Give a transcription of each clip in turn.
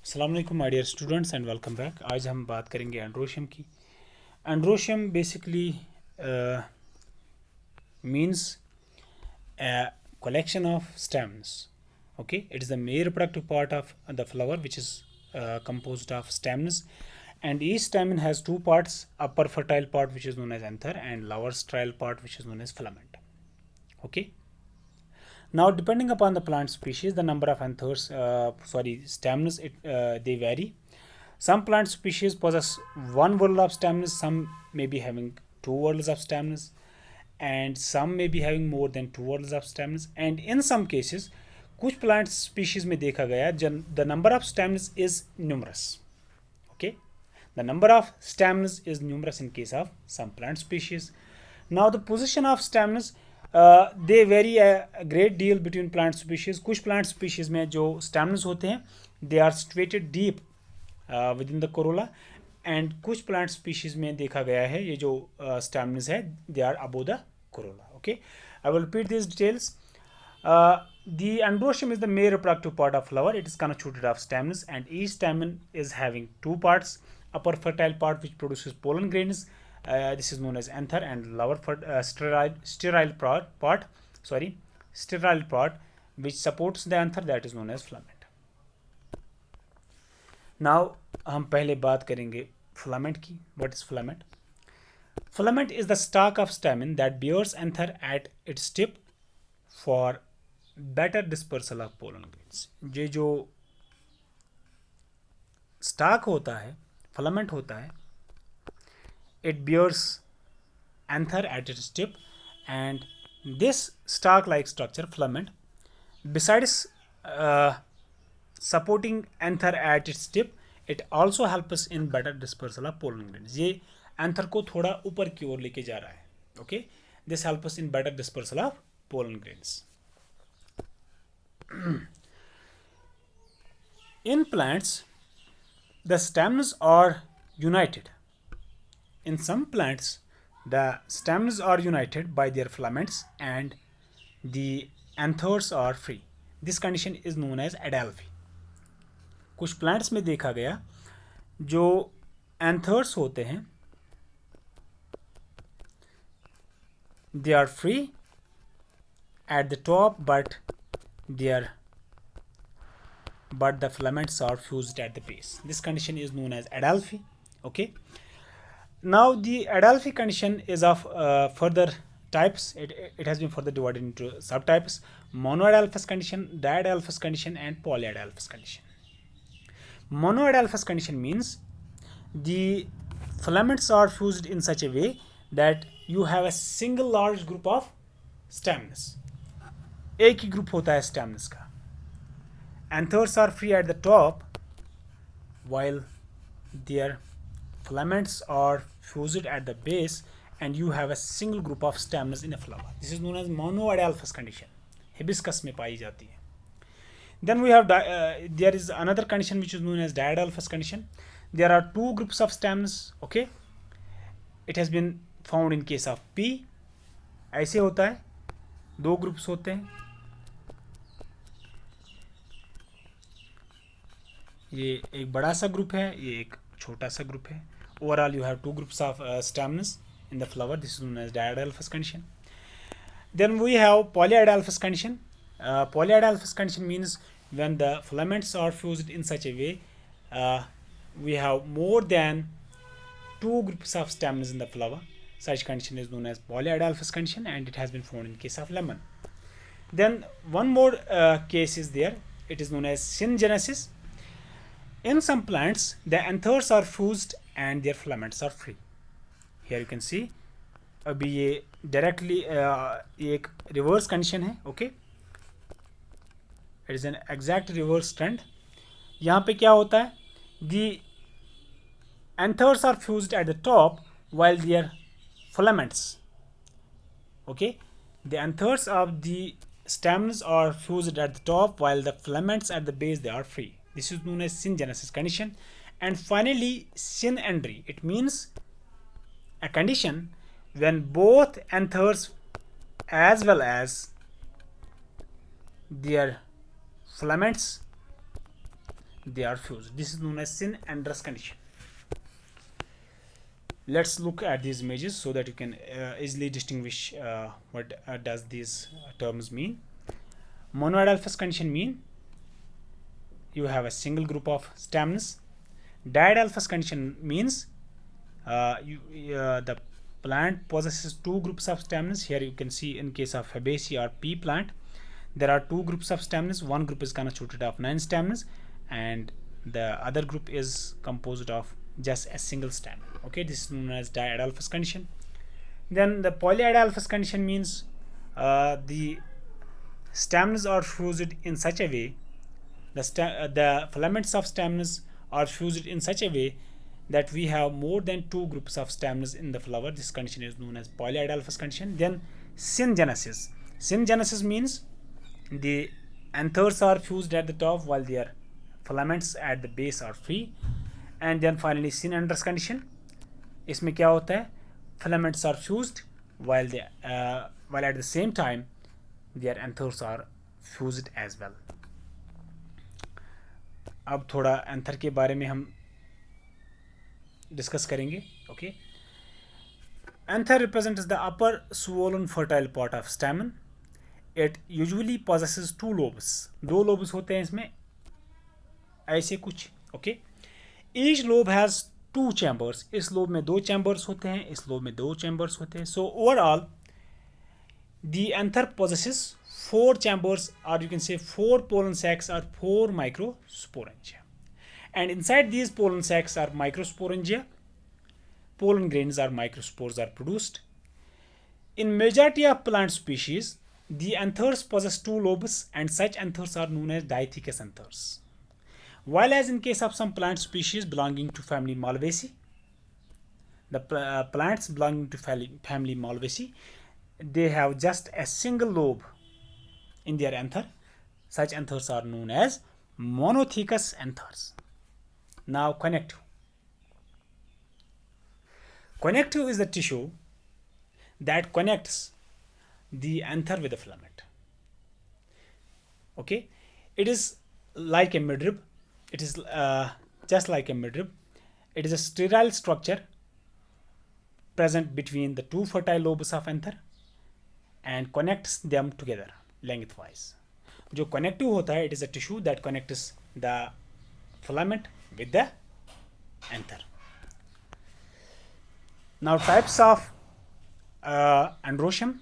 अस्सलाम वालेकुम my dear students and welcome back. आज हम बात करेंगे एंड्रोशियम की। Androecium basically means a collection of stems. Okay, it is the main reproductive part of the flower, which is composed of stamens, and each stamen has two parts: upper fertile part, which is known as anther, and lower sterile part, which is known as filament. Okay. Now, depending upon the plant species, the number of anthers, stamens, they vary. Some plant species possess one whorl of stamens, some may be having two whorls of stamens, and some may be having more than two whorls of stamens. And in some cases, कुछ plant species में देखा गया the number of stamens is numerous. Okay, the number of stamens is numerous in case of some plant species. Now the position of stamens they vary a great deal between plant species. कुछ plant species में जो stamens होते हैं they are situated deep within the corolla, and कुछ plant species में देखा गया है ये जो stamens है they are above the corolla. Okay, I will repeat these details. The androecium is the male reproductive part of flower. It is constituted of stamens, and each stamen is having two parts: upper fertile part which produces pollen grains, this is known as anther, and lower sterile part which supports the anther, that is known as filament. Now हम पहले बात करेंगे filament की. What is filament? Filament is the stalk of stamen that bears anther at its tip for better dispersal of pollen grains. ये जो stock होता है, filament होता है, it bears anther at its tip, and this stalk like structure filament, besides supporting anther at its tip, it also helps us in better dispersal of pollen grains. ये anther को थोड़ा ऊपर की ओर लेके जा रहा है. Okay, this helps us in better dispersal of pollen grains. In plants, the stamens are united. In some plants, the stamens are united by their filaments and the anthers are free. This condition is known as adelphi. कुछ plants में देखा गया जो anthers होते हैं they are free at the top, but the filaments are fused at the base. This condition is known as adelphi. Okay, now the adelphi condition is of further types. It has been further divided into subtypes: monoadelphous condition, diadelphous condition, and polyadelphous condition. Monoadelphous condition means the filaments are fused in such a way that you have a single large group of stamens. एक ही group होता है stamens का. Anthers are free at the top while their filaments are fused at the base, and you have a single group of stamens in a flower. This is known as monoadelphous condition. Hibiscus में पाई जाती है. Then we have there is another condition which is known as diadelphous condition. There are two groups of stamens. Okay, it has been found in case of pea. ऐसे होता है, दो groups होते हैं. ये एक बड़ा सा ग्रुप है, ये एक छोटा सा ग्रुप है. Overall you have two groups of stamens in the flower. This is known as diadelphous condition. Then we have polyadelphous condition. Polyadelphous condition means when the filaments are fused in such a way we have more than two groups of stamens in the flower. Such condition is known as polyadelphous condition, and it has been found in case of lemon. Then one more case is there. It is known as syngenesis. In some plants, the anthers are fused and their filaments are free. Here you can see. अभी ये directly एक reverse condition है. Okay, it is an exact reverse trend. यहाँ पे क्या होता है? The anthers are fused at the top while their filaments, okay, the anthers of the stamens are fused at the top while the filaments at the base they are free. This is known as syngenesis condition. And finally, synandry. It means a condition when both anthers as well as their filaments they are fused. This is known as Syn-Andrus condition. Let's look at these images so that you can easily distinguish what does these terms mean. Monoidalphous condition mean you have a single group of stamens. Diadalphous condition means the plant possesses two groups of stamens. Here you can see in case of Fabaceae or pea plant, there are two groups of stamens. One group is constituted of 9 stamens and the other group is composed of just a single stamen. Okay, this is known as diadalphous condition. Then the polyidalphous condition means the stamens are fused in such a way, the filaments of stamens are fused in such a way that we have more than two groups of stamens in the flower. This condition is known as polyidalphous condition. Then syngenesis. Syngenesis means the anthers are fused at the top while their filaments at the base are free. And then finally Syn-Andrus condition. इसमें क्या होता है? Filaments are fused while at the same time their anthers are fused as well. अब थोड़ा anther के बारे में हम डिस्कस करेंगे. Okay. Anther represents the upper swollen fertile part of stamen. It usually possesses two lobes. दो lobes होते हैं इसमें ऐसे कुछ. Okay. Each lobe has two chambers. इस lobe में दो chambers होते हैं, इस lobe में दो chambers होते हैं. So overall, the anther possesses 4 chambers, or you can say 4 pollen sacs or 4 microsporangia. And inside these pollen sacs are microsporangia. Pollen grains or microspores are produced. In majority of plant species, the anthers possess two lobes, and such anthers are known as diathecous anthers. While as in case of some plant species belonging to family Malvaceae, the plants belonging to family Malvaceae, they have just a single lobe in their anther. Such anthers are known as monothecous anthers. Now connective. Connective is the tissue that connects the anther with the filament. Okay, it is like a midrib. It is just like a midrib. It is a sterile structure present between the two fertile lobes of anther and connects them together lengthwise. जो connective होता है, it is a tissue that connects the filament with the anther. Now types of androecium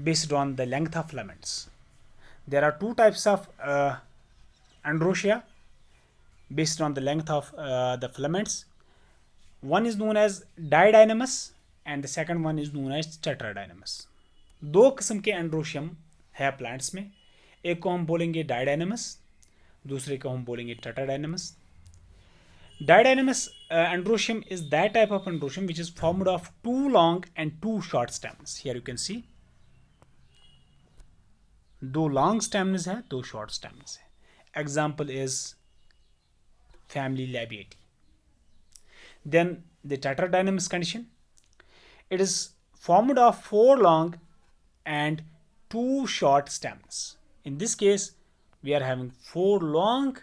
based on the length of filaments. There are two types of androecia based on the length of the filaments. One is known as didynamous and the second one is known as tetradynamous. दो किस्म के androecium है plants में. एक को हम बोलेंगे didynamous, दूसरे को हम बोलेंगे tetradynamous. Didynamous androecium is that type of androecium which is formed of two long and two short stamens. Here you can see दो long stamens है, दो short stamens है. Example is family Labiatae. Then the tetradynamous condition. It is formed of 4 long and 2 short stamens. In this case, we are having 4 long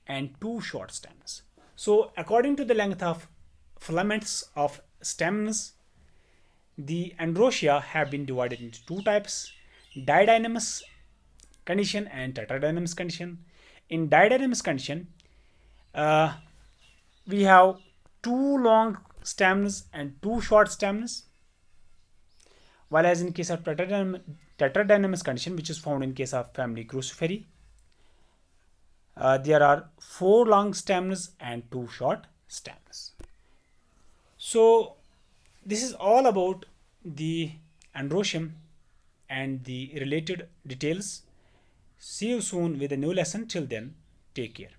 and 2 short stamens. So according to the length of filaments of stamens, the androecia have been divided into two types: didynamous condition and tetradynamous condition. In didynamous condition, we have 2 long stamens and 2 short stamens, while as in case of tetradynamous condition, which is found in case of family Cruciferae, there are 4 long stamens and 2 short stamens. So this is all about the androecium and the related details. See you soon with a new lesson. Till then, take care.